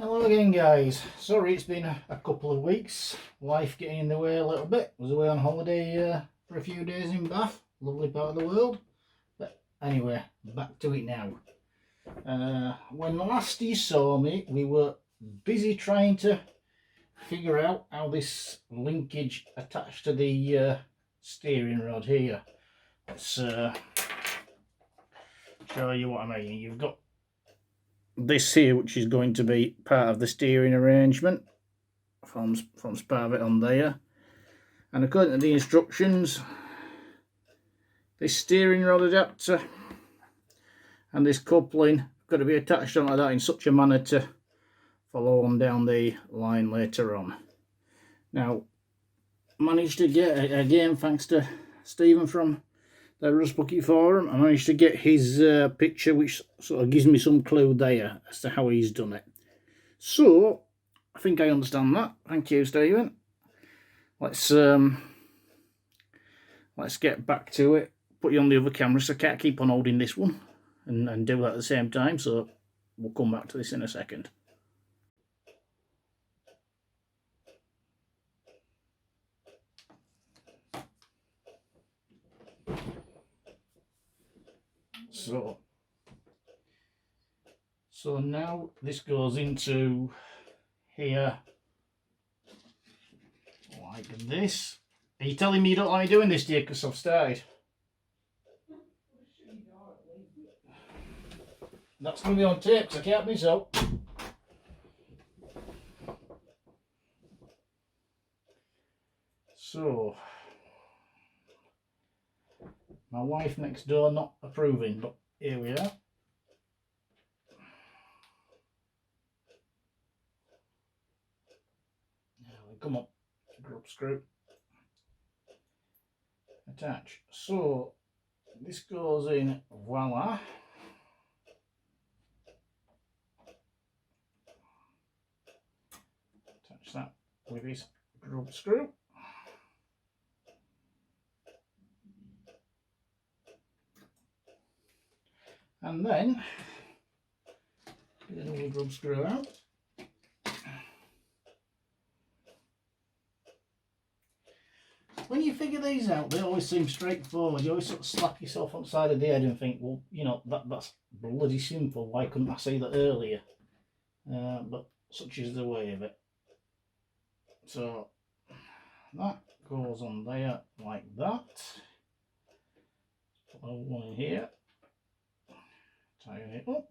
Hello again, guys. Sorry it's been a couple of weeks, life getting in the way a little bit. Was away on holiday for a few days in Bath, lovely part of the world. But anyway, back to it now. When last you saw me, we were busy trying to figure out how this linkage attached to the steering rod here. Let's show you what I mean. You've got this here, which is going to be part of the steering arrangement, forms part of it on there, and according to the instructions, this steering rod adapter and this coupling have got to be attached on like that in such a manner to follow on down the line later on. Now, managed to get, again thanks to Stephen from the Rust Bucket Forum, I managed to get his picture, which sort of gives me some clue there as to how he's done it. So, I think I understand that. Thank you, Stephen. Let's get back to it. Put you on the other camera, so I can't keep on holding this one and do that at the same time, so we'll come back to this in a second. So now this goes into here like this. Are you telling me you don't like doing this, dear, because I've started? That's going to be on tape, because I can't miss out. So, my wife next door not approving, but here we are. Now we come up, grub screw, attach. So, this goes in, voila. Attach that with his grub screw. And then, get another grub screw out. When you figure these out, they always seem straightforward. You always sort of slap yourself on the side of the head and think, well, you know, that's bloody simple. Why couldn't I see that earlier? But such is the way of it. So, that goes on there like that. Put another one in here. Tighten it up.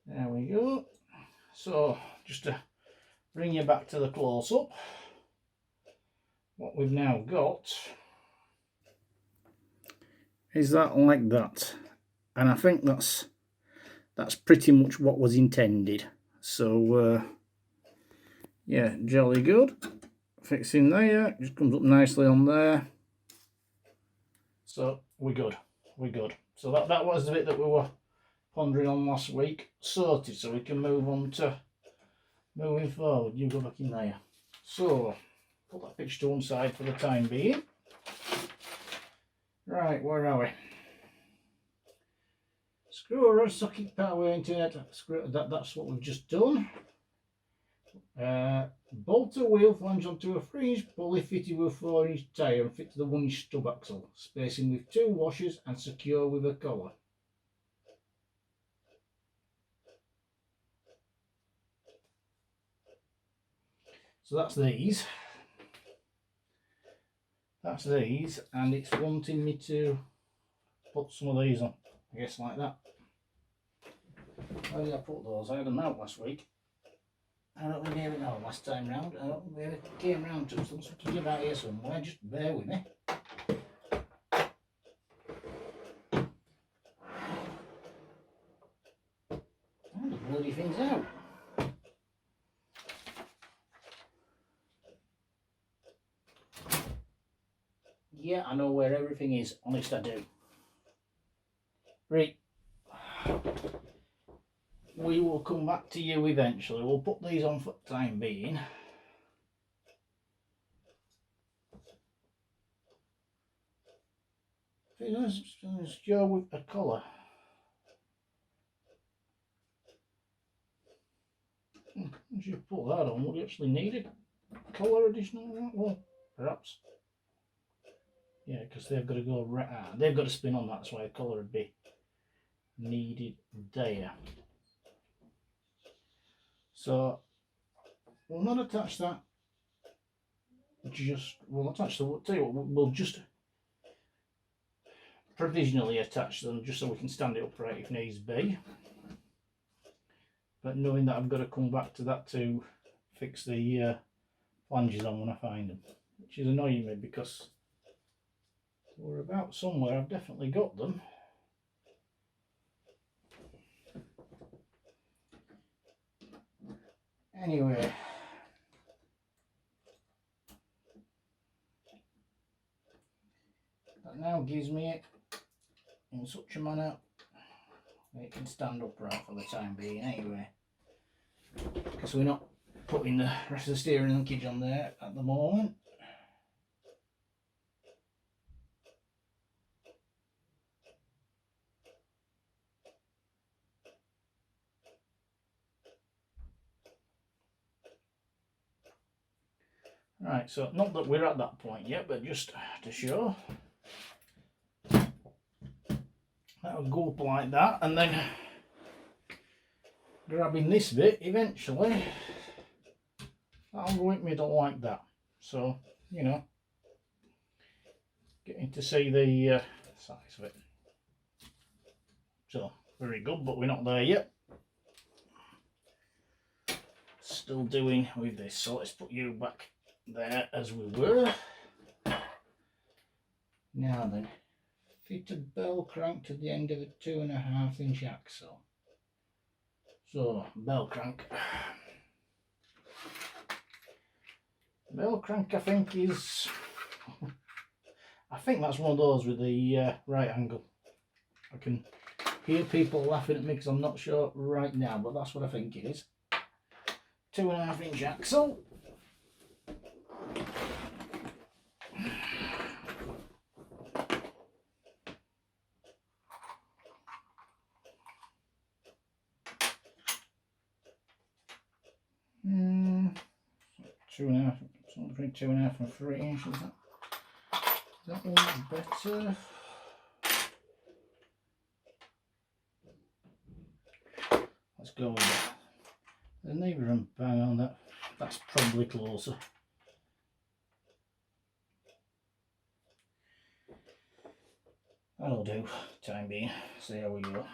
There we go. So, just to bring you back to the close-up, what we've now got is that like that, and I think that's pretty much what was intended. So yeah, jolly good. Fits in there, just comes up nicely on there. So we're good. So that was the bit that we were pondering on last week, sorted, so we can move on to moving forward. You go back in there. So, put that picture to one side for the time being. Right, where are we? Screw a rod socket power into it. That's what we've just done. Bolt a wheel flange onto a 3-inch pulley fitted with a 4-inch tyre and fit to the 1-inch stub axle, spacing with 2 washers and secure with a collar. So that's these. And it's wanting me to put some of these on, I guess, like that. Where did I put those? I had them out last week. I don't think maybe no, last time round. I don't think maybe came round to them. Something about here somewhere. Just bear with me. Oh, the bloody thing's out. Yeah, I know where everything is. Honest, I do. Right. We will come back to you eventually. We'll put these on for the time being. Let's go with a colour. Once you put that on, would you actually need a colour additional on that? Well, perhaps. Yeah, because they've got to go right. They've got to spin on that, that's why a colour would be needed there. So we'll not attach that. We'll attach the. Tell you what, we'll just provisionally attach them just so we can stand it upright if needs be. But knowing that I've got to come back to that to fix the flanges on when I find them, which is annoying me because we're about somewhere. I've definitely got them. Anyway, that now gives me it in such a manner that it can stand upright for the time being anyway, because we're not putting the rest of the steering linkage on there at the moment. Right, so not that we're at that point yet, but just to show, that'll go up like that, and then grabbing this bit eventually, that'll go in middle like that. So, you know, getting to see the size of it. So, very good, but we're not there yet. Still doing with this, so let's put you back there as we were. Now then, fit a bell crank to the end of a 2.5 inch axle. So, bell crank. Bell crank, I think, is. I think that's one of those with the right angle. I can hear people laughing at me because I'm not sure right now, but that's what I think it is. 2.5 inch axle. Something between 2.5 and 3 inches. That one's better. Let's go with that. The neighbour and bang on that. That's probably closer. That'll do, time being. See how we go.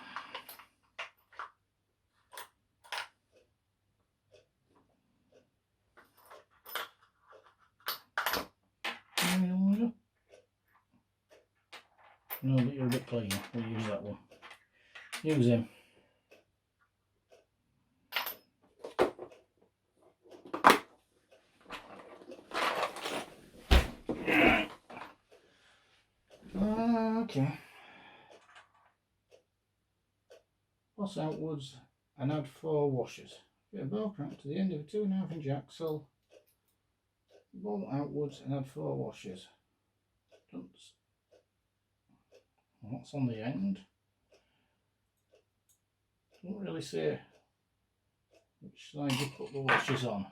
No, but you're a bit clean. We'll use that one. Use him. Okay. Pass outwards and add 4 washers. Fit a bell crank to the end of a 2.5 inch axle. Bolt outwards and add 4 washers. That's on the end. Doesn't really say which side you put the washers on.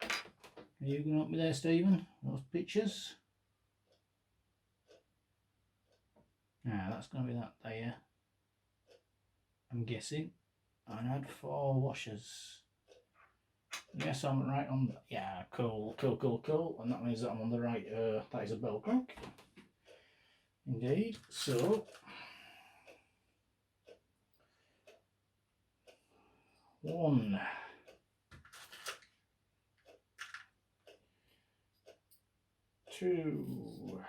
Are you going to help me there, Stephen? Those pictures. That's going to be that there, I'm guessing. And add 4 washers. Yes, I'm right on the, yeah, cool. And that means that I'm on the right, that is a bell crank. Indeed. So, 1, 2,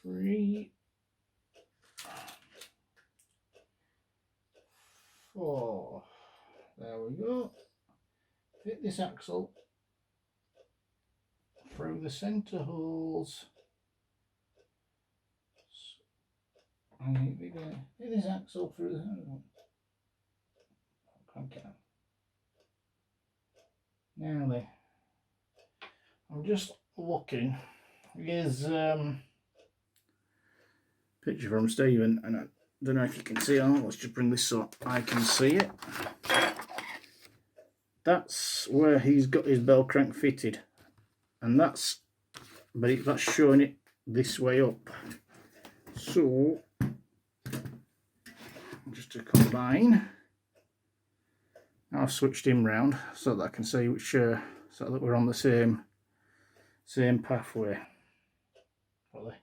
3, 4. There we go. Fit this axle through the centre holes. And fit this axle through the crank it out. Now then, I'm just looking. Here's picture from Stephen, and don't know if you can see it or not. Let's just bring this so I can see it. That's where he's got his bell crank fitted, and that's showing it this way up. So just to combine, I've switched him round so that I can see which so that we're on the same pathway. Probably,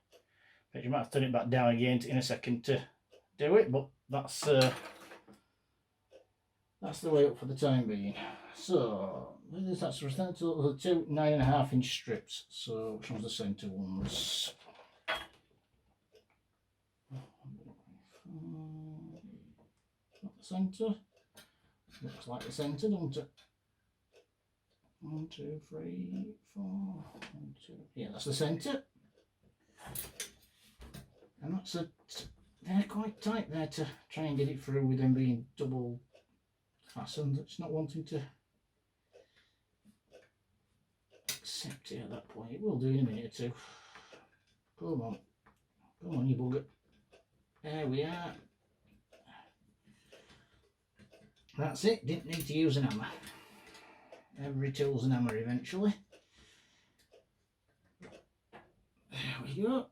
but you might have to turn it back down again in a second to do it, but that's the way up for the time being. So that's the two 9.5-inch strips. So which one's the centre ones? Not the centre. Looks like the centre, doesn't it? 1, 2, 3, 4. 1, 2. Yeah, that's the centre. And they're quite tight there to try and get it through with them being double fastened. It's not wanting to accept it at that point. It will do in a minute or two. Come on, you bugger. There we are. That's it. Didn't need to use an hammer. Every tool's an hammer eventually. There we go.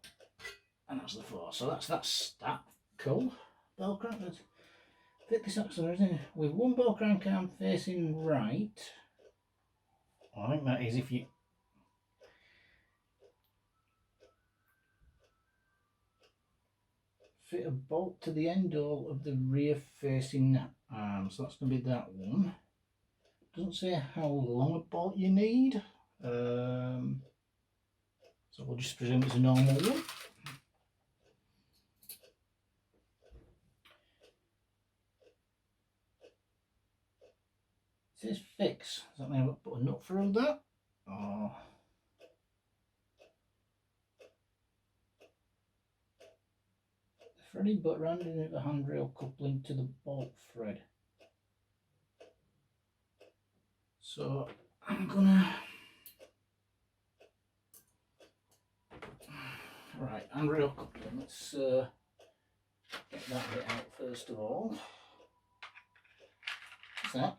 And that's the 4. So that's that. Cool. Bell crank. Let's fit this acceleration with one bell crank arm facing right. I think that is if you fit a bolt to the end all of the rear facing arm. So that's going to be that one. Doesn't say how long a bolt you need. So we'll just presume it's a normal one. It says fix. Does that mean I've got to put a nut through that? Or the threaded but rounded at the handrail coupling to the bolt thread. So I'm gonna handrail coupling. Let's get that bit out first of all. What's that?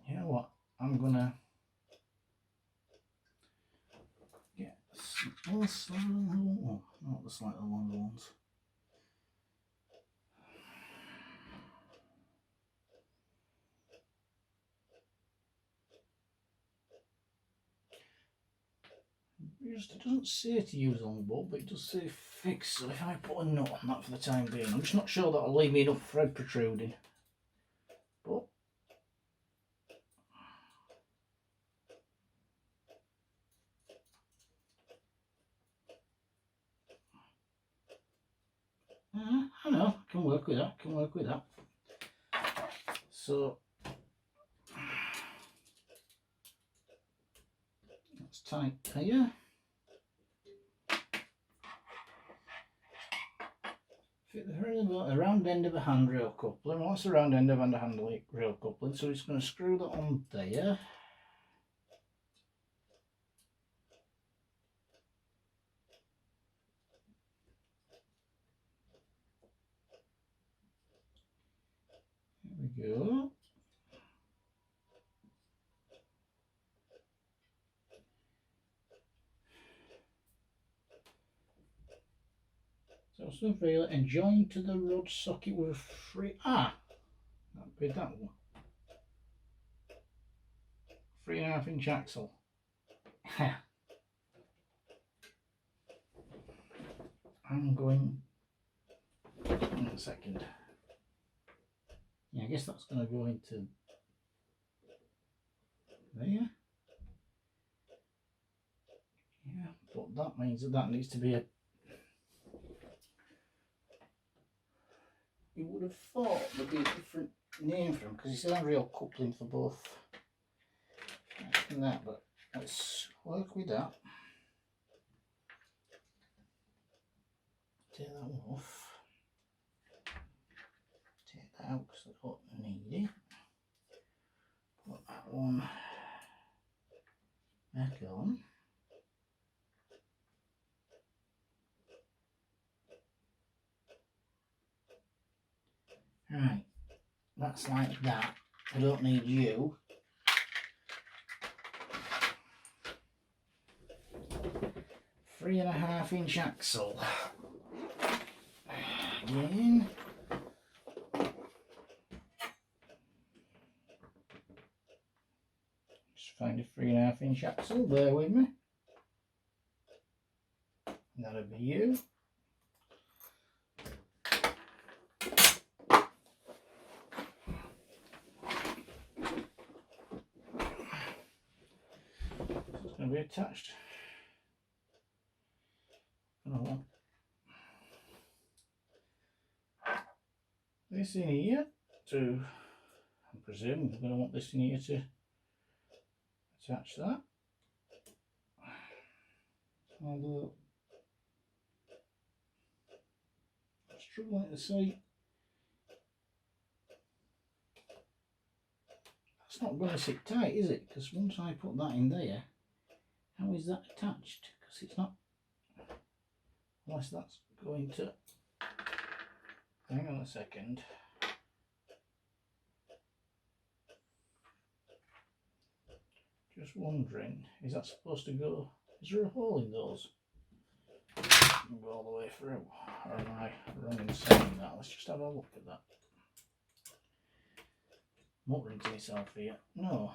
You know what? I'm gonna get not the slightly longer ones. It doesn't say to use a long bolt, but it does say fix. So if I put a nut on that for the time being, I'm just not sure that'll leave me enough thread protruding. But I know, I can work with that. So that's tight here. Fit the round end of a handrail coupling. Well, that's the round end of a handrail coupling, so it's going to screw that on there. There we go. So some failure and join to the rod socket with a that'd be that one. 3.5-inch axle. I'm going in a second. Yeah, I guess that's going to go into there. Yeah, but that means that needs to be a. You would have thought there'd be a different name for them because it's a real coupling for both and that, but let's work with that. Take that one off. Take that out because I don't need it. Put one back on. Right, that's like that. I don't need you. 3.5 inch axle. Again. Just find a 3.5 inch axle, bear with me. That'll be you. It's going to be attached. This in here to, I presume we're going to want this in here to attach that. Although I'm struggling to see. That's not going to sit tight, is it? Because once I put that in there, how is that attached? Because it's not, unless that's going to, hang on a second. Just wondering, is that supposed to go, is there a hole in those? Go all the way through, or am I wrong in saying that? Let's just have a look at that. Muttering to myself here. No.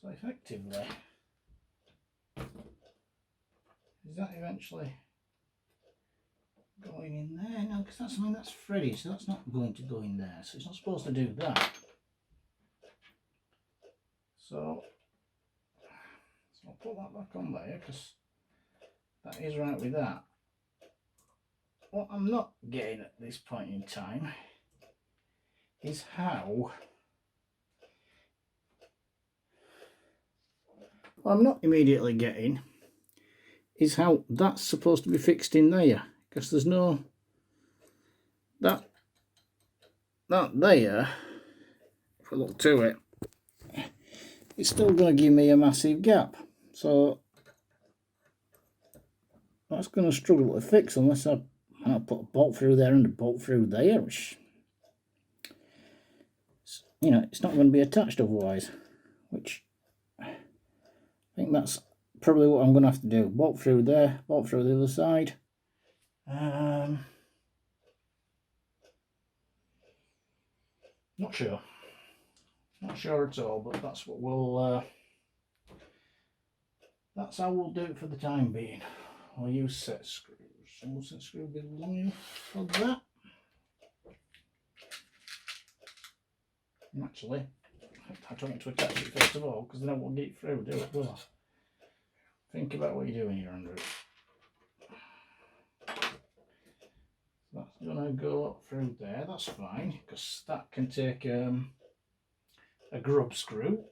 So effectively, is that eventually going in there? No, because that's, I mean, that's threaded, so that's not going to go in there. So it's not supposed to do that. So I'll put that back on there because that is right with that. What I'm not getting at this point in time is how, what I'm not immediately getting is how that's supposed to be fixed in there, because there's no, that there, if I look to it, it's still going to give me a massive gap. So that's going to struggle to fix unless I put a bolt through there and a bolt through there, which, you know, it's not going to be attached otherwise, which I think that's probably what I'm going to have to do. Bolt through there, bolt through the other side. Not sure at all, but that's what we'll that's how we'll do it for the time being. I'll use set screws. Will set screw be long enough for that? And actually, I don't want to attach it first of all, because then I won't get it through, do it, will I? Think about what you're doing here, Andrew. That's going to go through there, that's fine, because that can take a grub screw.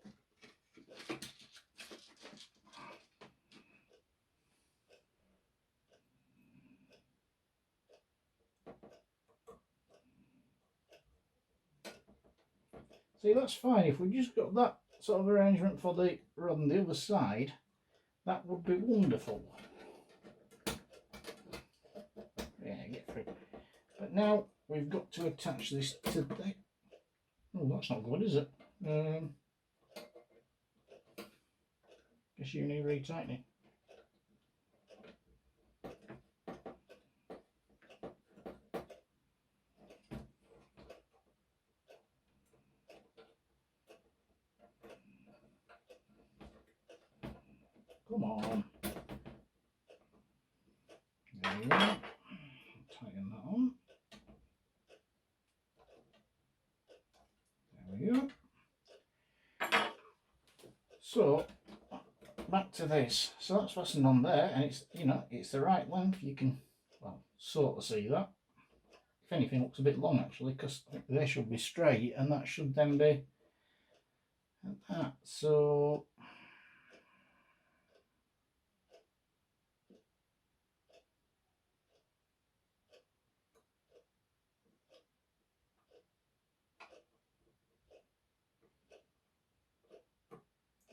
See, that's fine. If we just got that sort of arrangement for the rod on the other side, that would be wonderful. Yeah, get through. But now we've got to attach this to the... Oh, that's not good, is it? Guess you need retightening. Come on. There we go. Tighten that on. There we go. So back to this. So that's fastened on there, and it's, you know, it's the right length. You can, well, sort of see that. If anything, it looks a bit long actually, because they should be straight, and that should then be at that. So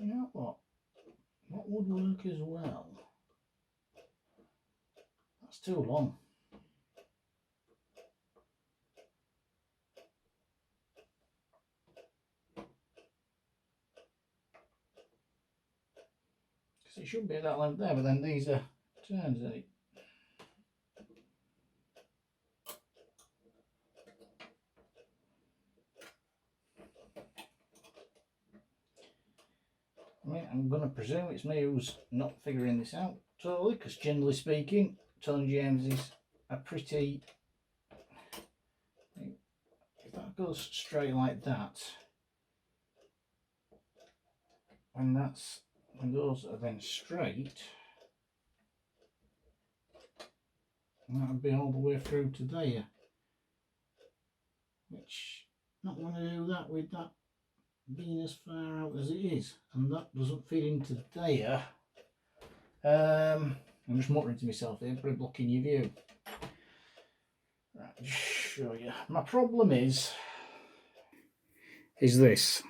You know what? What would work as well? That's too long. Because it should be that length there, but then these are turns, isn't it? I mean, I'm going to presume it's me who's not figuring this out totally, because generally speaking, Tony James is a pretty... If that goes straight like that, when those are then straight, that would be all the way through to there. Which, not going to do that with that being as far out as it is, and that doesn't fit into there. I'm just muttering to myself here, probably blocking your view. Right, just show you. My problem is this.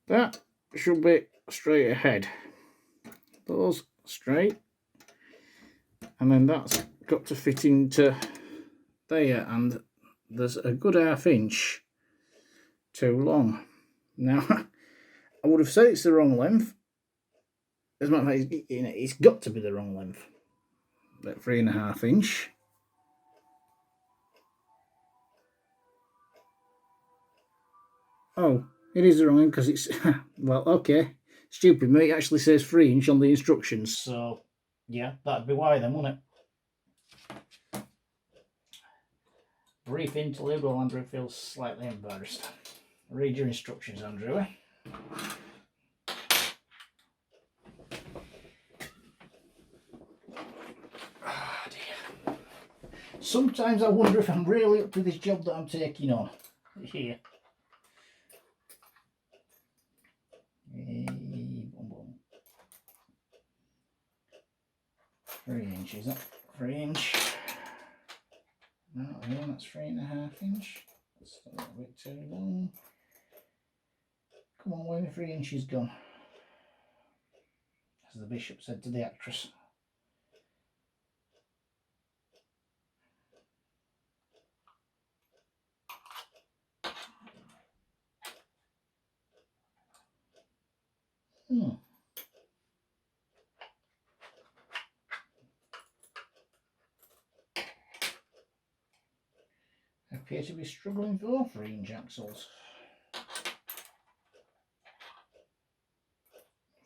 That should be straight ahead. Those straight, and then that's got to fit into there, and there's a good ½ inch too long. Now, I would have said it's the wrong length. As a matter of fact, it's got to be the wrong length. About 3½ inch. Oh, it is the wrong end because it's, well, okay. Stupid me, it actually says 3 inch on the instructions. So, yeah, that'd be why then, wouldn't it? Brief interlude while Andrew feels slightly embarrassed. Read your instructions, Andrew. Ah, dear. Sometimes I wonder if I'm really up to this job that I'm taking on. Here. Boom, boom. 3 inches, that 3 inch. No, again, that's 3½ inch. That's a little bit too long. Come on, where my 3 inches gone? As the bishop said to the actress. I appear to be struggling for 3 inch axles.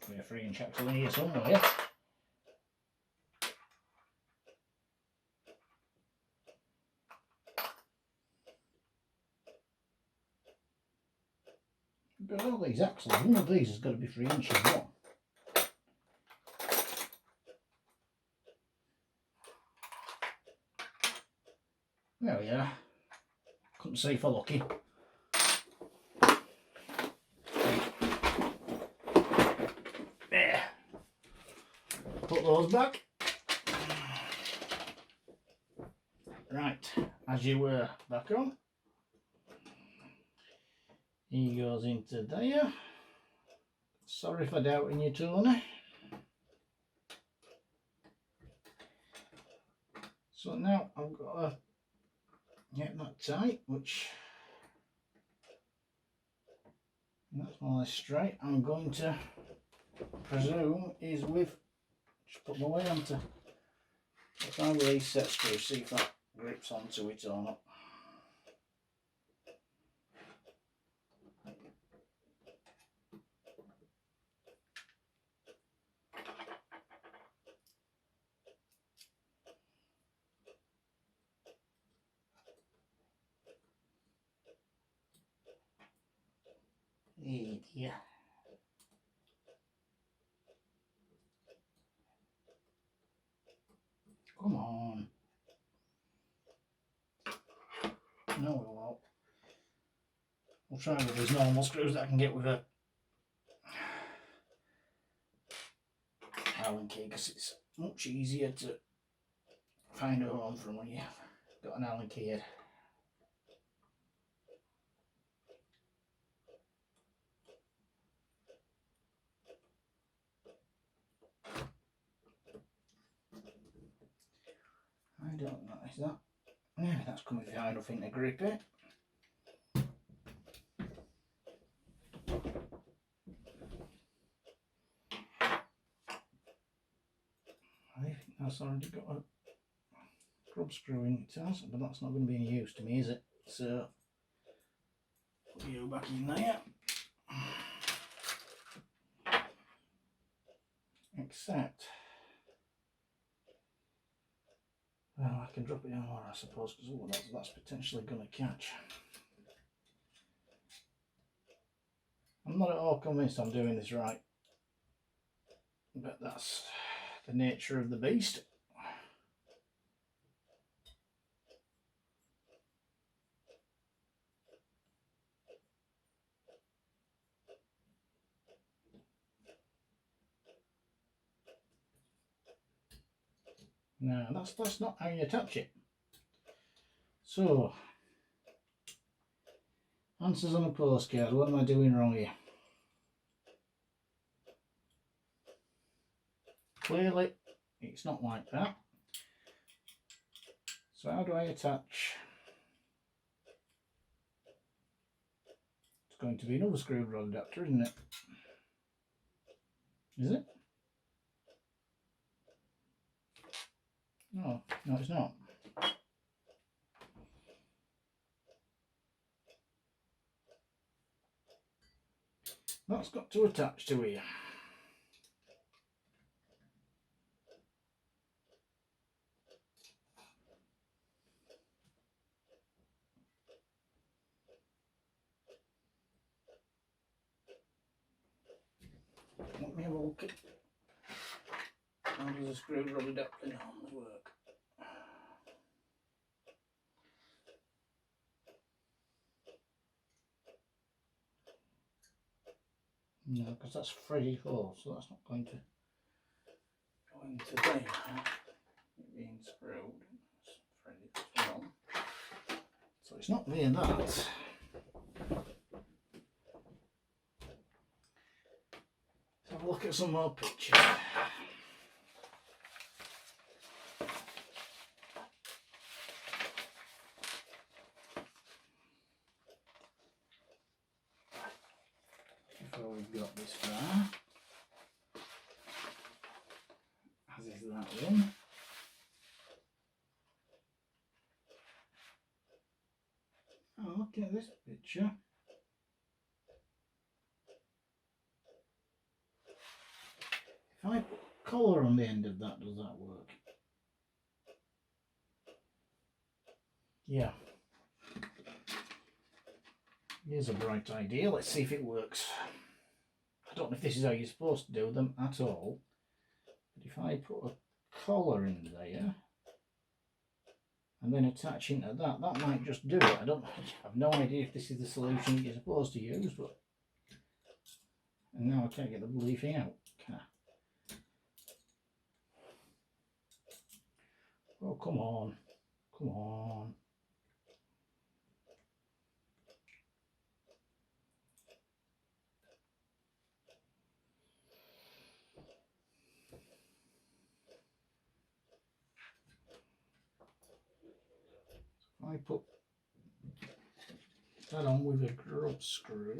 There's a 3 inch axle in here somewhere. But all these axles, one of these has got to be 3 inches long. There we are. Couldn't say for lucky. There. Put those back. Right, as you were back on. He goes into there. Sorry for doubting you, Tony. So now I've got to get that tight, which that's more or less straight. I'm going to presume is with, just put my way onto, let's try with these set screws, see if that grips onto it or not. Yeah. Come on. No, we won't. We'll try with these normal screws that I can get with a Allen key, because it's much easier to find a home from when you've got an Allen key head. don't know, is that? Yeah, that's coming far enough in to grip it. I think that's already got a grub screw in it, has, but that's not going to be any use to me, is it? So, put you back in there. Except, well, I can drop it down more, I suppose, because that's potentially going to catch. I'm not at all convinced I'm doing this right, but that's the nature of the beast. No, that's not how you touch it. So, answers on a postcard. What am I doing wrong here? Clearly, it's not like that. So how do I attach? It's going to be another screw rod adapter, isn't it? Is it? No, no, it's not. That's got to attach to here. Let me have a look at how does a screw rod adapter normally work. No, because that's threaded hole, so that's not going to go into there. It being screwed, it's threaded as well. So it's not near that. Let's have a look at some more pictures. Before we've got this far, as is that one. Oh, look at this picture. If I put a collar on the end of that, does that work? Yeah. Here's a bright idea. Let's see if it works. I don't know if this is how you're supposed to do them at all. But if I put a collar in there and then attach into that, that might just do it. I have no idea if this is the solution that you're supposed to use, but and now I can't get the bloody thing out, can I? Oh, come on. Come on. I put that on with a grub screw.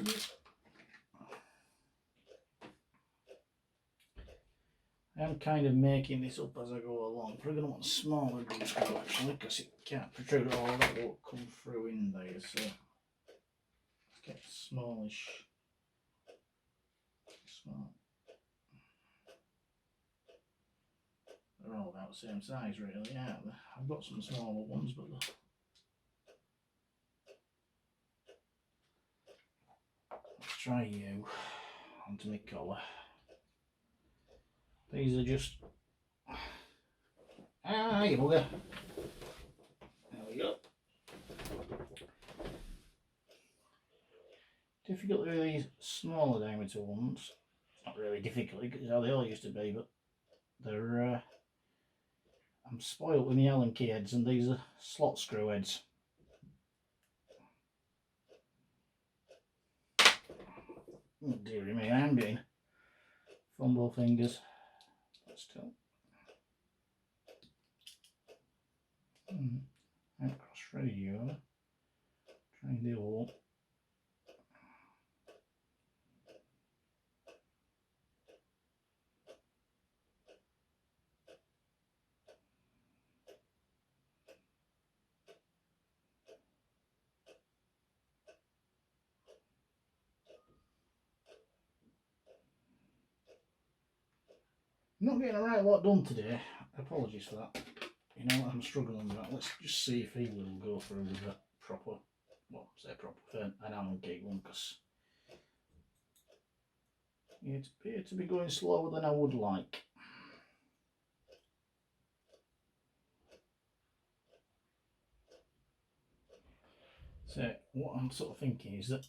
I'm kind of making this up as I go along. We're going to want a smaller grub screw actually, because it can't protrude all that won't come through in there. So let's get smallish. Small. They're all about the same size really, aren't they? I've got some smaller ones, but let's try you onto my collar. These are just you bugger. There we go. Difficulty with these smaller diameter ones. It's not really difficult because how they all used to be, but they're I'm spoilt with my Allen key heads, and these are slot screw heads. Oh dearie me, I am getting fumble fingers. But still. Cross radio. Try and do all. I'm not getting a right lot done today. Apologies for that. You know, I'm struggling with that. Let's just see if he will go through with a proper, well, say proper for an Allen Key one, because it appears to be going slower than I would like. So what I'm sort of thinking is that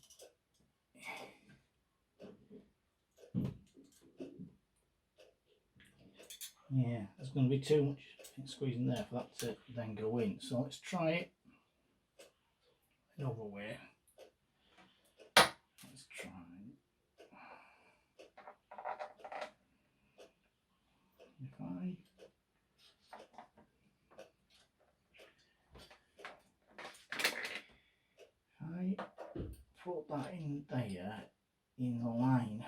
yeah, there's going to be too much squeezing there for that to then go in. So let's try it another way. Let's try. If I put that in there in line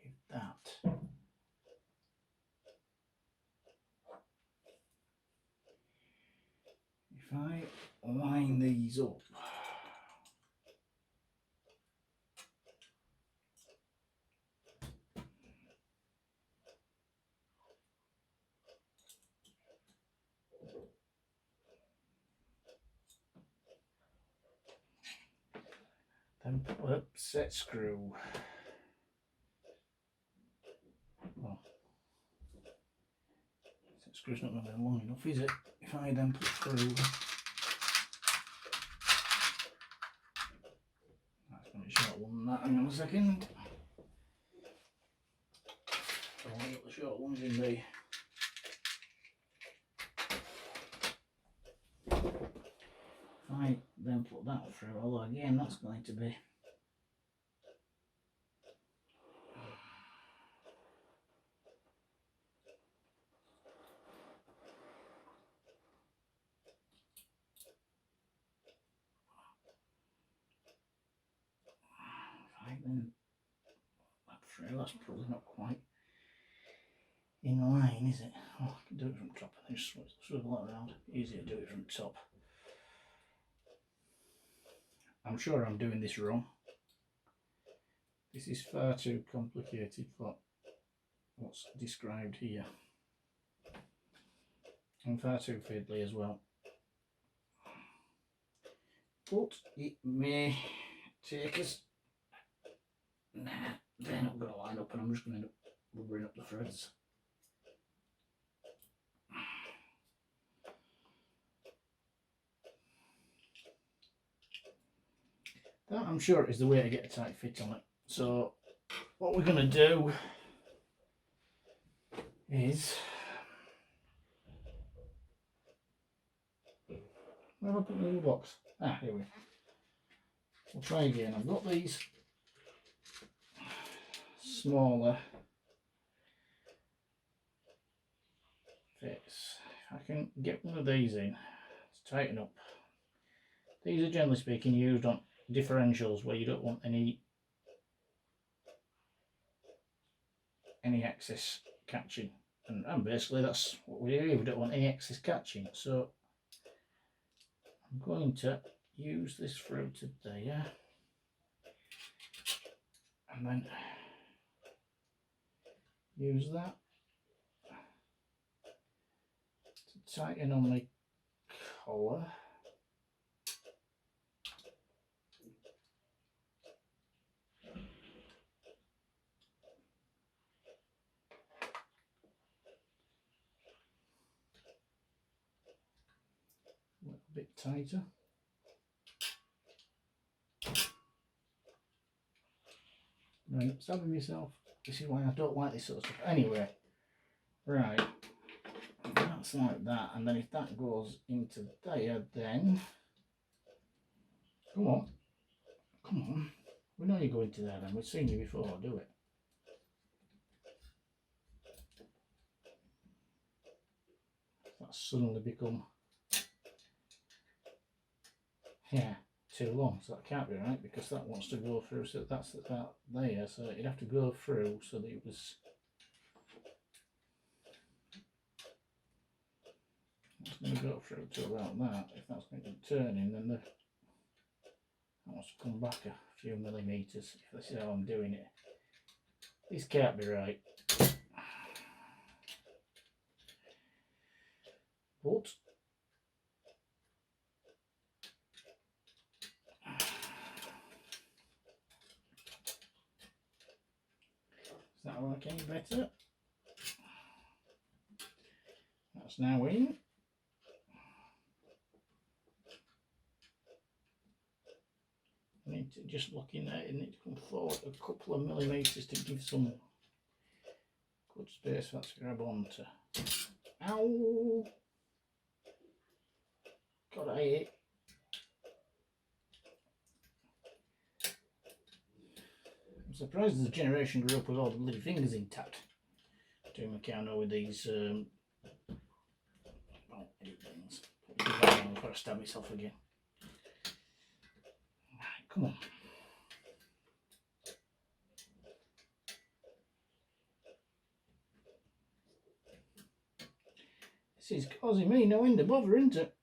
with that. If I line these up, then put a set screw. Well, set screw's not going to be long enough, is it? If I then put through, that's going to be a short one than that. Hang on a second. I want to get the short ones in there. If I then put that through, although again that's going to be then that through, that's probably not quite in line, is it? Oh, I can do it from top and then swivel it around. Easier to do it from top. I'm sure I'm doing this wrong. This is far too complicated for what's described here. And far too fiddly as well. But it may take us. Nah, they're not going to line up and I'm just going to end up rubbering up the threads. That I'm sure is the way to get a tight fit on it. So what we're going to do is, where have I put the little box? Ah, here we go. We'll try again. I've got these smaller fits. If I can get one of these in to tighten up. These are generally speaking used on differentials where you don't want any excess catching, and basically that's what we do. We don't want any excess catching, so I'm going to use this through to there and then use that to tighten on the collar. A little bit tighter. Right, stabbing myself. This is why I don't like this sort of stuff. Anyway, right, that's like that, and then if that goes into there, then come on, we know you go into there. Then we've seen you before. Do it. That's suddenly become Yeah, too long, so that can't be right because that wants to go through, so that's about there, so it'd have to go through so that it was. It's going to go through to about that. If that's going to be turning, then that wants to come back a few millimetres. If this is how I'm doing it, this can't be right. But does that work any better? That's now in. I need to just looking at it, need to come forward a couple of millimetres to give some good space for that to grab onto. Ow! God, I hate it. I'm surprised the generation grew up with all the bloody fingers intact. Doing Meccano with these edit things. I've got to stab myself again. Right, come on. This is causing me no end of bother, isn't it?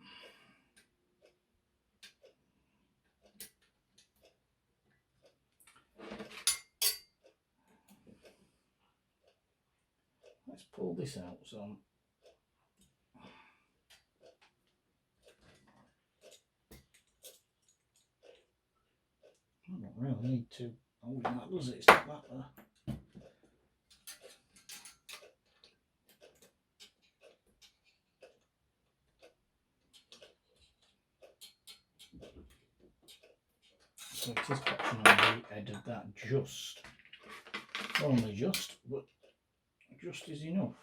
Let's pull this out some. I don't really need to hold that, does it? It's not that there. So it is catching on the edge of that just. Only just, but just is enough.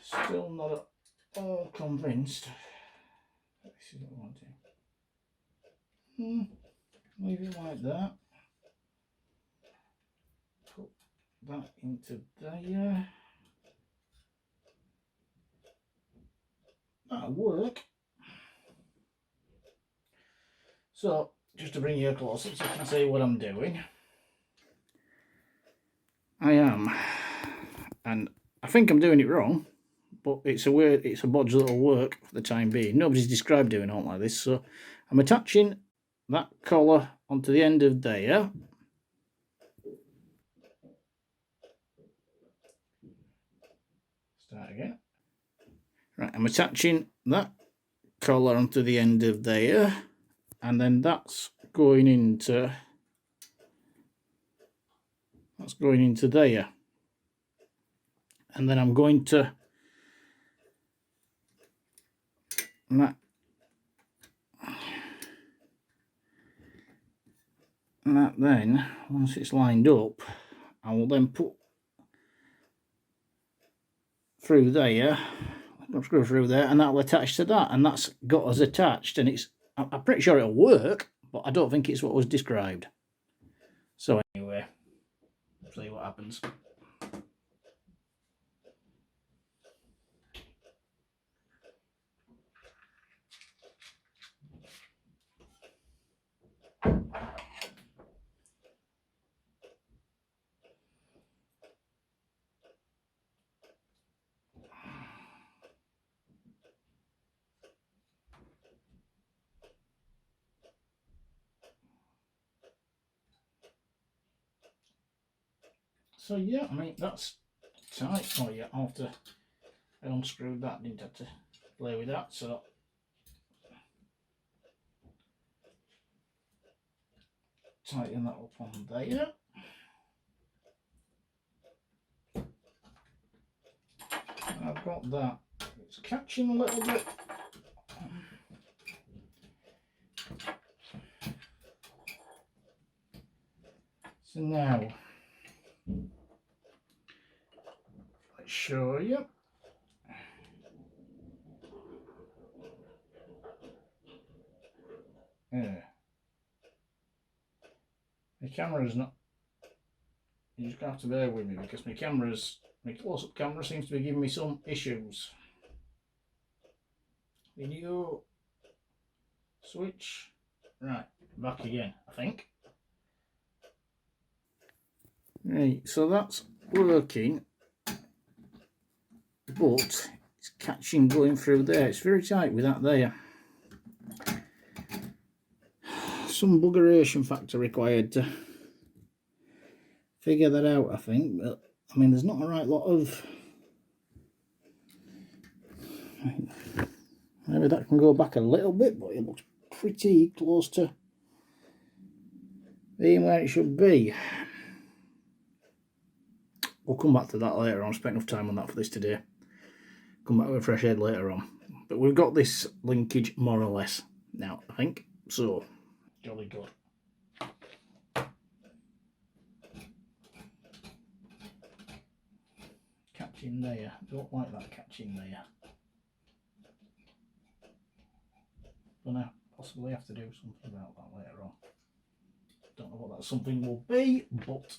Still not at all convinced. This is what I want to. Leave it like that. Put that into there. That'll work. So, just to bring you closer so you can see what I'm doing. I am, and I think I'm doing it wrong, but it's a bodge that'll work for the time being. Nobody's described doing it like this, so I'm attaching that collar onto the end of there. Start again. Right, I'm attaching that collar onto the end of there, and then that's going into there, and then I'm going to that then, once it's lined up, I will then put through there, screw through there, and that'll attach to that, and that's got us attached, and I'm pretty sure it'll work, but I don't think it's what was described. So anyway, see what happens. So yeah, I mean, that's tight. Oh yeah, after I unscrewed that, didn't have to play with that, so tighten that up on there. And I've got that. It's catching a little bit. So now, let's show you. Yeah. The camera's not You're just going to have to bear with me because my close-up camera seems to be giving me some issues. Video. Switch. Right, back again, I think. Right, so that's working, but it's catching going through there. It's very tight with that there. Some buggeration factor required to figure that out, I think. But I mean, there's not a right lot of. Maybe that can go back a little bit, but it looks pretty close to being where it should be. We'll come back to that later on. I spent enough time on that for this today. Come back with a fresh head later on. But we've got this linkage more or less now, I think. So, jolly good. Catching there. Don't like that catching there. Gonna possibly have to do something about that later on. Don't know what that something will be, but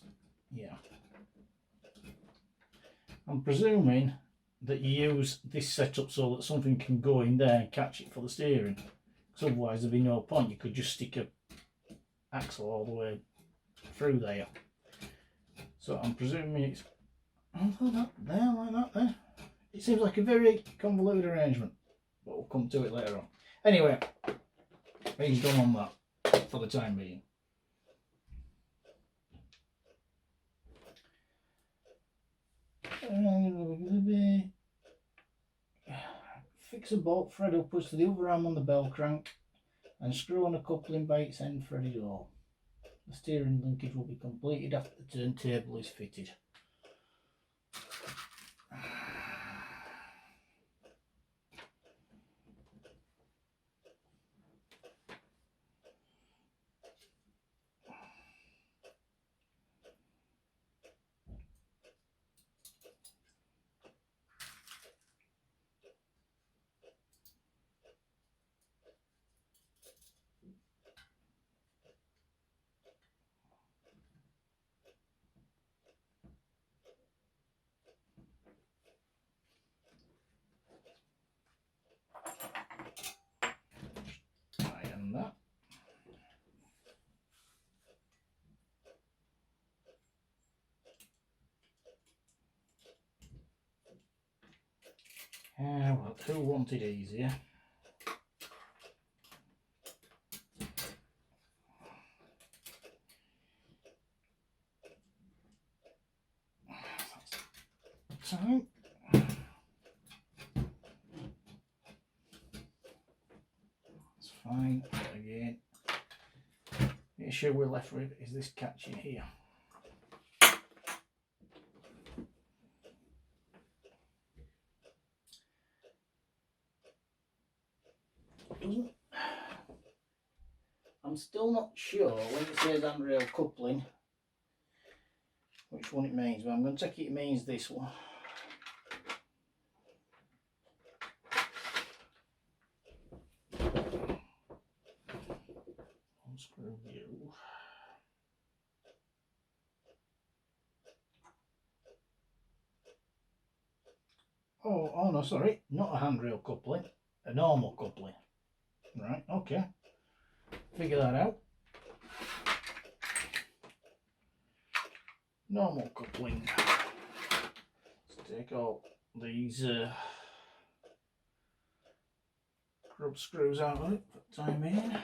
yeah. I'm presuming that you use this setup so that something can go in there and catch it for the steering. Because otherwise there'd be no point. You could just stick a axle all the way through there. So I'm presuming it's that there, like that there. It seems like a very convoluted arrangement, but we'll come to it later on. Anyway, he's done on that for the time being. Fix a bolt thread upwards to the other arm on the bell crank and screw on a coupling by its end threaded all. The steering linkage will be completed after the turntable is fitted. Iron that. Well, who wanted easier? Time. That's fine. But again, the issue we're left with is this catching here. I'm still not sure when it says handrail coupling which one it means, but I'm going to take it means this one. Unscrew you. Oh no, sorry, not a handrail coupling, a normal coupling. Right, okay. Figure that out. Normal coupling. Let's take all these grub screws out of it for the time being.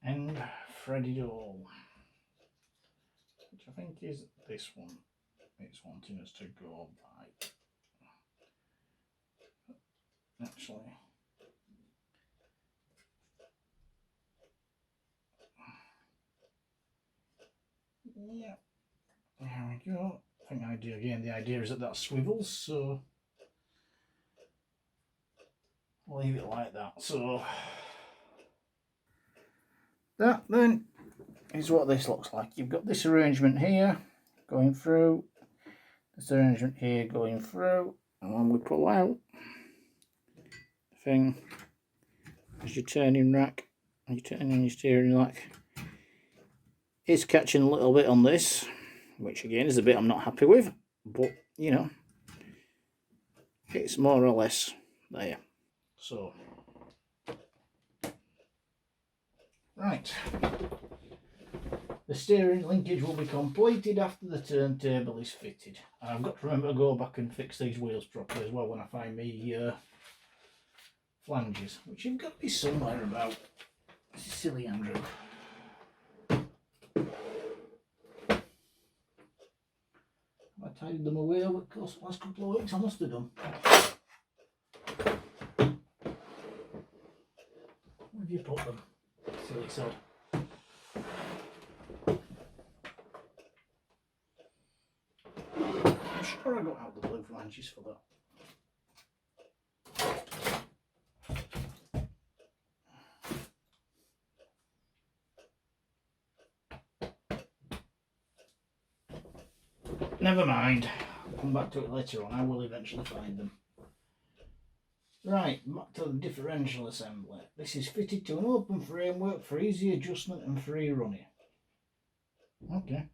End threaded all, which I think is this one. It's wanting us to go by. Actually, yeah, there we go. I think the idea is that that swivels, so I'll leave it like that. So that then is what this looks like. You've got this arrangement here, going through, this arrangement here going through, and when we pull out the thing, as your turning rack, and you're turning your steering rack, it's catching a little bit on this, which again is a bit I'm not happy with, but you know, it's more or less there. So, right, the steering linkage will be completed after the turntable is fitted. And I've got to remember to go back and fix these wheels properly as well when I find me flanges, which have got to be somewhere about. Silly Andrew. I tidied them away over the course of the last couple of weeks, I must have done. Where have you put them? Silly sod. I'm sure I got out the blue flanges for that. Never mind, I'll come back to it later on, I will eventually find them. Right, back to the differential assembly. This is fitted to an open framework for easy adjustment and free running. Okay.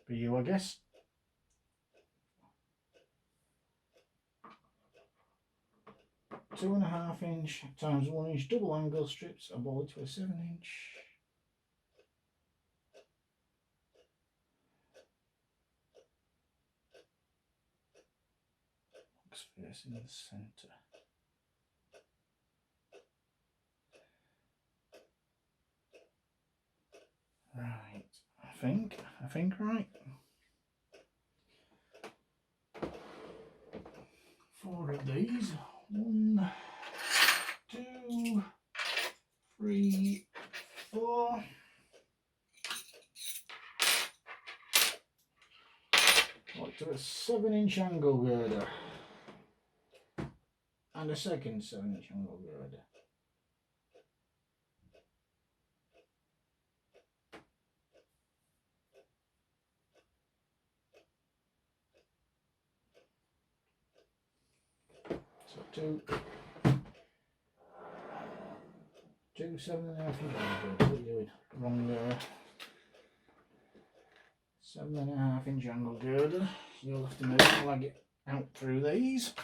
For you, I guess. Two and a half inch times 1 inch double angle strips are bolted to a 7 inch. Facing the centre. Right, I think right. 4 of these. 1, 2, 3, 4. Like to a 7 inch angle girder. And a second 7 inch angle girder. So two 7.5 inch angle girders. What are you doing? Wrong there. 7.5 inch angle girder. You'll have to move while I get out through these.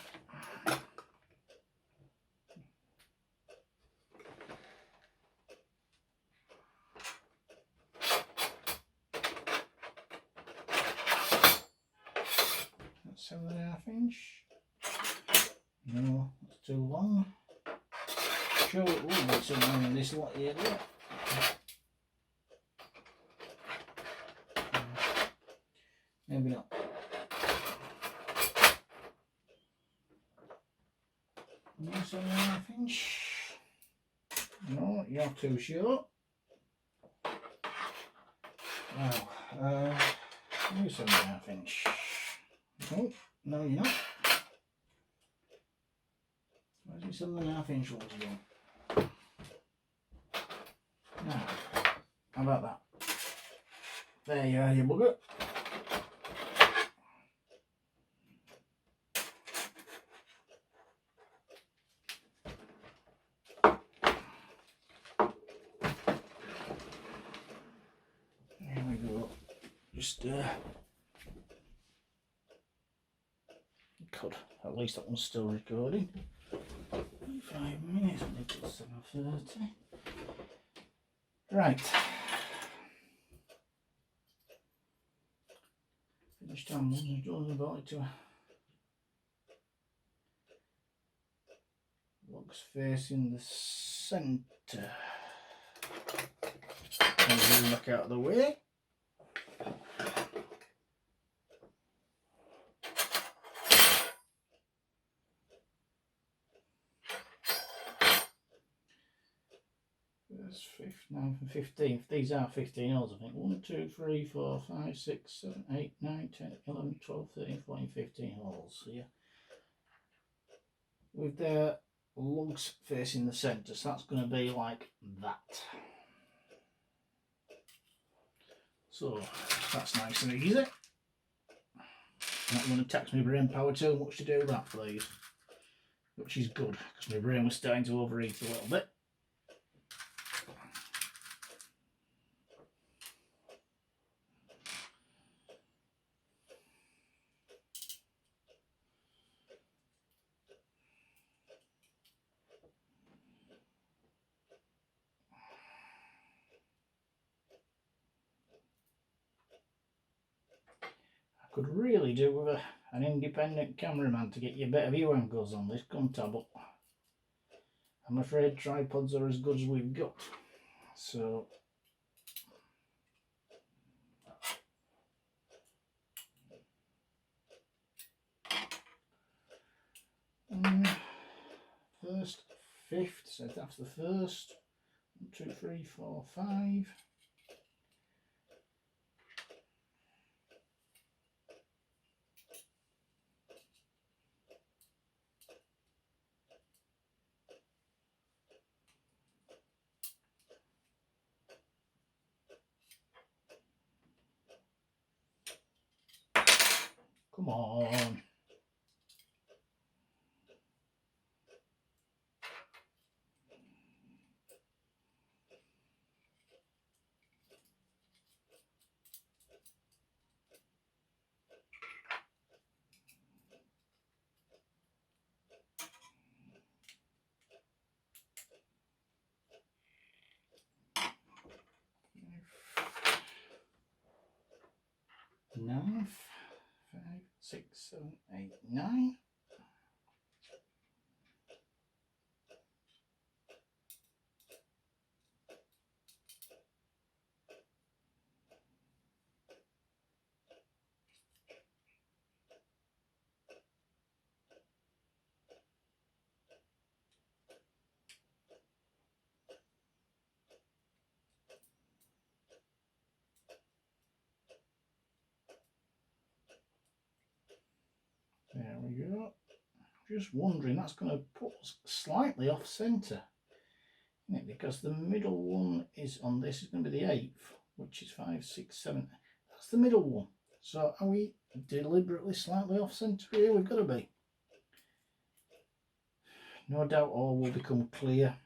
That's 7.5 inch. No, that's too long. Sure, it will be somewhere in this lot here. Maybe not. You 7.5 inch. No, you're too short. Now, you 7.5 inch. Oh, no, you're not. Where's your 7.5 inch ones going? Now, how about that? There you are, you bugger. There we go. Just God, at least that one's still recording. 5 minutes until 7:30. Right. Finished on one, Jones about it to lugs facing the centre. And zoom back out of the way. There's 5th, 9th and 15th. These are 15 holes, I think. 1, 2, 3, 4, 5, 6, 7, 8, 9, 10, 11, 12, 13, 14, 15 holes here. With their lugs facing the centre, so that's going to be like that. So That's nice and easy. Not going to tax my brain power too much to do that, please. Which is good, because my brain was starting to overheat a little bit. Could really do with an independent cameraman to get you better view angles on this, couldn't I? But I'm afraid tripods are as good as we've got. So first, fifth, so that's the first. 1, 2, 3, 4, 5. Come on. Nine, 5, 6, 7, 8, 9. There we go. Just wondering, that's going to put us slightly off centre, isn't it? Because the middle one is on this is going to be the 8th, which is 5, 6, 7. That's the middle one. So are we deliberately slightly off centre here? We've got to be. No doubt all will become clear.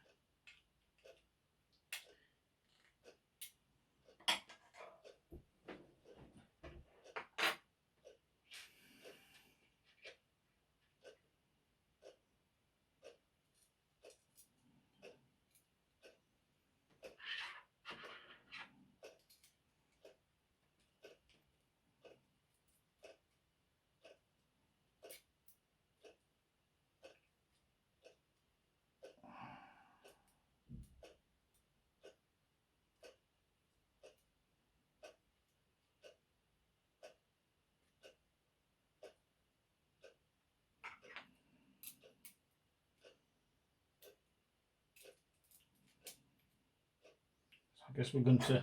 I guess we're going to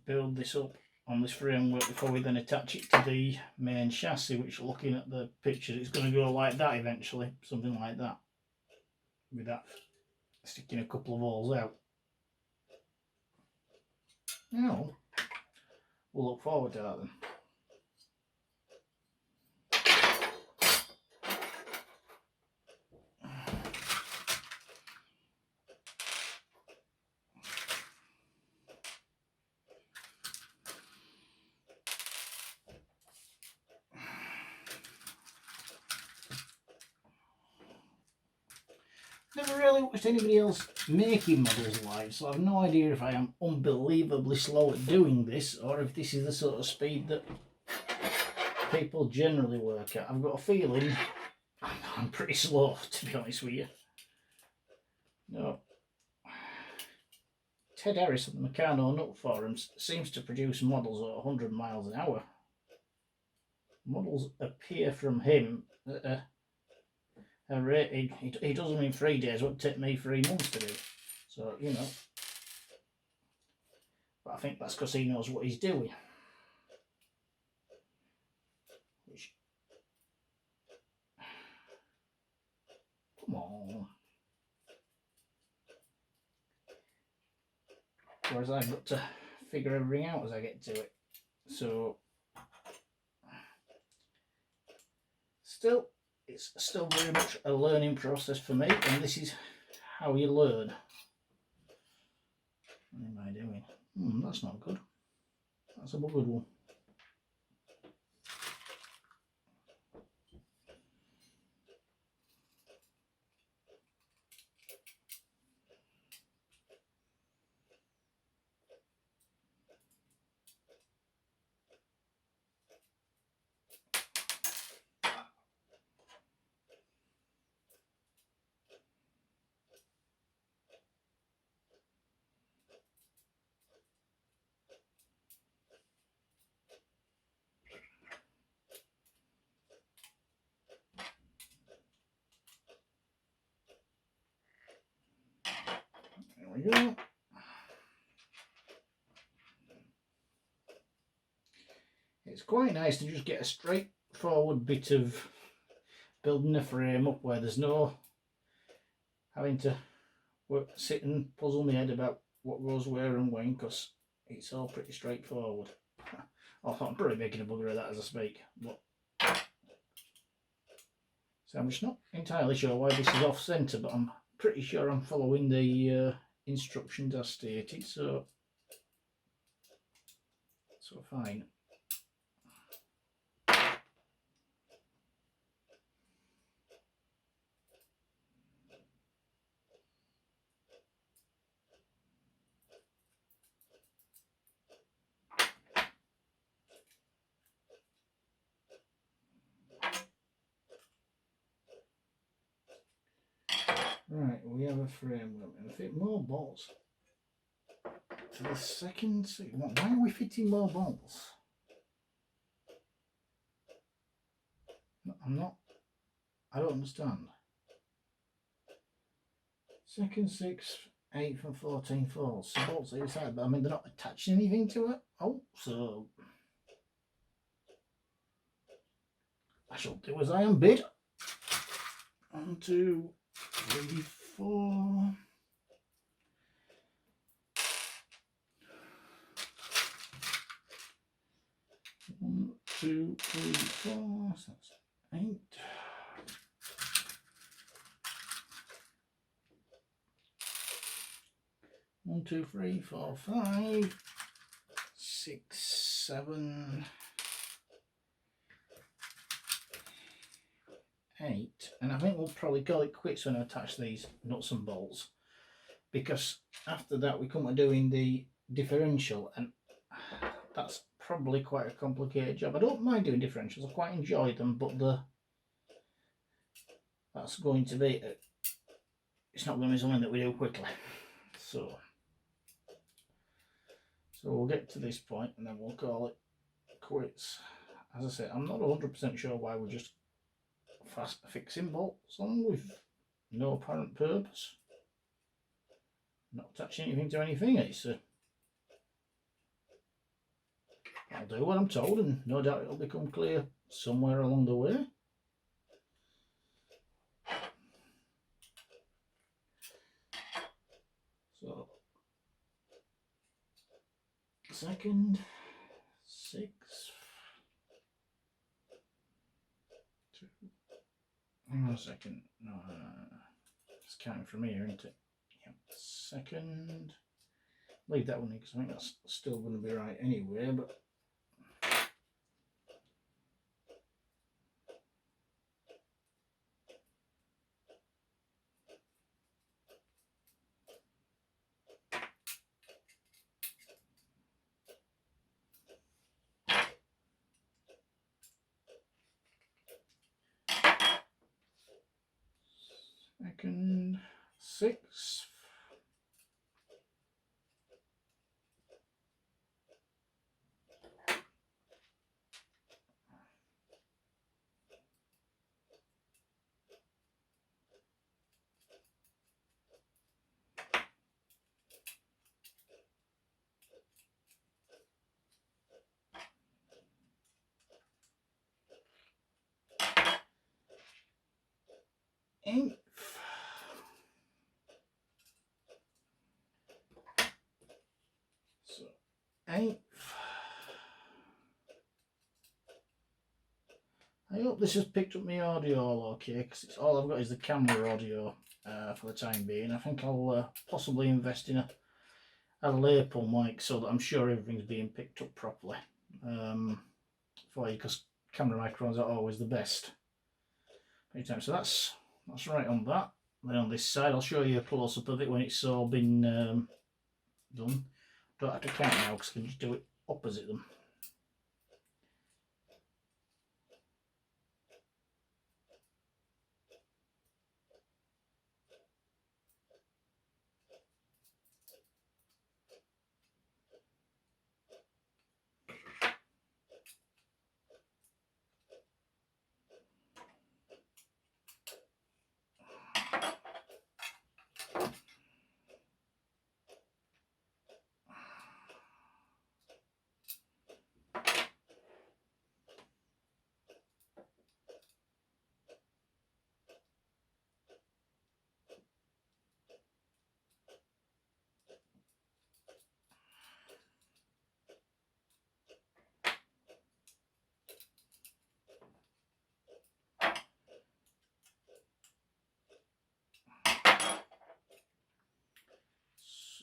build this up on this framework before we then attach it to the main chassis, which, looking at the picture, it's going to go like that eventually, something like that, with that sticking a couple of holes out. Now, we'll look forward to that then. Never really watched anybody else making models live, so I have no idea if I am unbelievably slow at doing this or if this is the sort of speed that people generally work at. I've got a feeling I'm pretty slow, to be honest with you. No. Ted Harris at the Meccano Nut Forums seems to produce models at 100 miles an hour. Models appear from him at a rate he does them in 3 days, what would take me 3 months to do. So, you know. But I think that's because he knows what he's doing. Come on. Whereas I've got to figure everything out as I get to it. So still, it's still very much a learning process for me, and this is how you learn. What am I doing? That's not good. That's a good one. There we go. It's quite nice to just get a straightforward bit of building a frame up where there's no having to sit and puzzle my head about what goes where and when, because it's all pretty straightforward. Oh, I'm probably making a bugger of that as I speak. But so I'm just not entirely sure why this is off centre, but I'm pretty sure I'm following the instructions as stated, so fine. Right, we have a frame. We're going to fit more bolts to the second. Why are we fitting more bolts? I don't understand. Second, 6th, 8th and 14th holes. So bolts either side, but I mean they're not attaching anything to it. Oh, so I shall do as I am bid. 1, 2, 3, 4. One, 2, 3, 4. So that's 8. 1, 2, 3, 4, 5, 6, 7, 8, and I think we'll probably call it quits when I attach these nuts and bolts, because after that we come to doing the differential, and that's probably quite a complicated job. I don't mind doing differentials, I quite enjoy them, but that's going to be it's not going to be something that we do quickly. So we'll get to this point and then we'll call it quits. As I say, I'm not 100% sure why we're just fast fixing bolts on with no apparent purpose, not attaching anything to anything. It's I'll do what I'm told, and no doubt it'll become clear somewhere along the way. So 2nd, 6th, 2. Hang on a second. No, it's counting from here, isn't it? Yep. 2nd. Leave that one in because I think that's still going to be right anyway. But second, 6th. Eighth. So I hope this has picked up my audio all okay, because it's all I've got is the camera audio for the time being. I think I'll possibly invest in a lapel mic so that I'm sure everything's being picked up properly for you, because camera microphones are always the best. So that's right on that. Then on this side, I'll show you a close-up of it when it's all been done. Don't have to count now because I can just do it opposite them.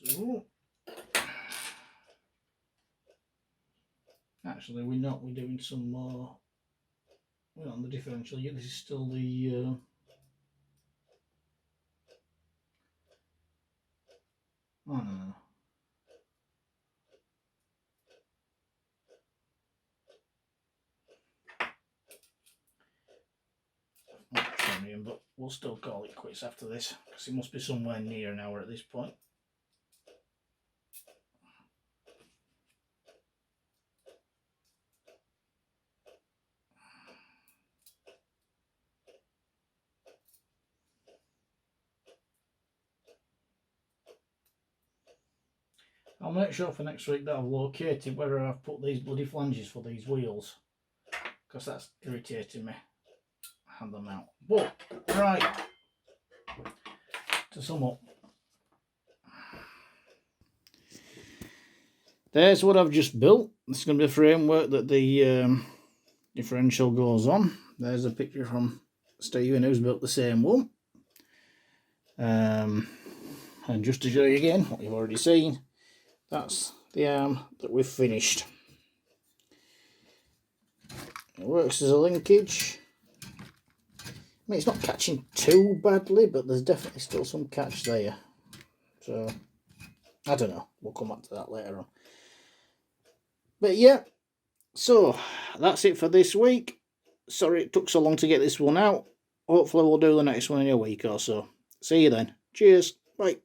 So, actually, we're not. We're doing some more. We're not on the differential yet. This is still the. Oh no. But we'll still call it quits after this because it must be somewhere near an hour at this point. I'll make sure for next week that I've located where I've put these bloody flanges for these wheels, because that's irritating me. Hand them out. But right, to sum up, there's what I've just built. This is going to be the framework that the differential goes on. There's a picture from Stephen who's built the same one. And just to show you again what you've already seen, that's the arm that we've finished. It works as a linkage. I mean, it's not catching too badly, but there's definitely still some catch there. So, I don't know. We'll come back to that later on. But yeah, so that's it for this week. Sorry it took so long to get this one out. Hopefully we'll do the next one in a week or so. See you then. Cheers. Bye.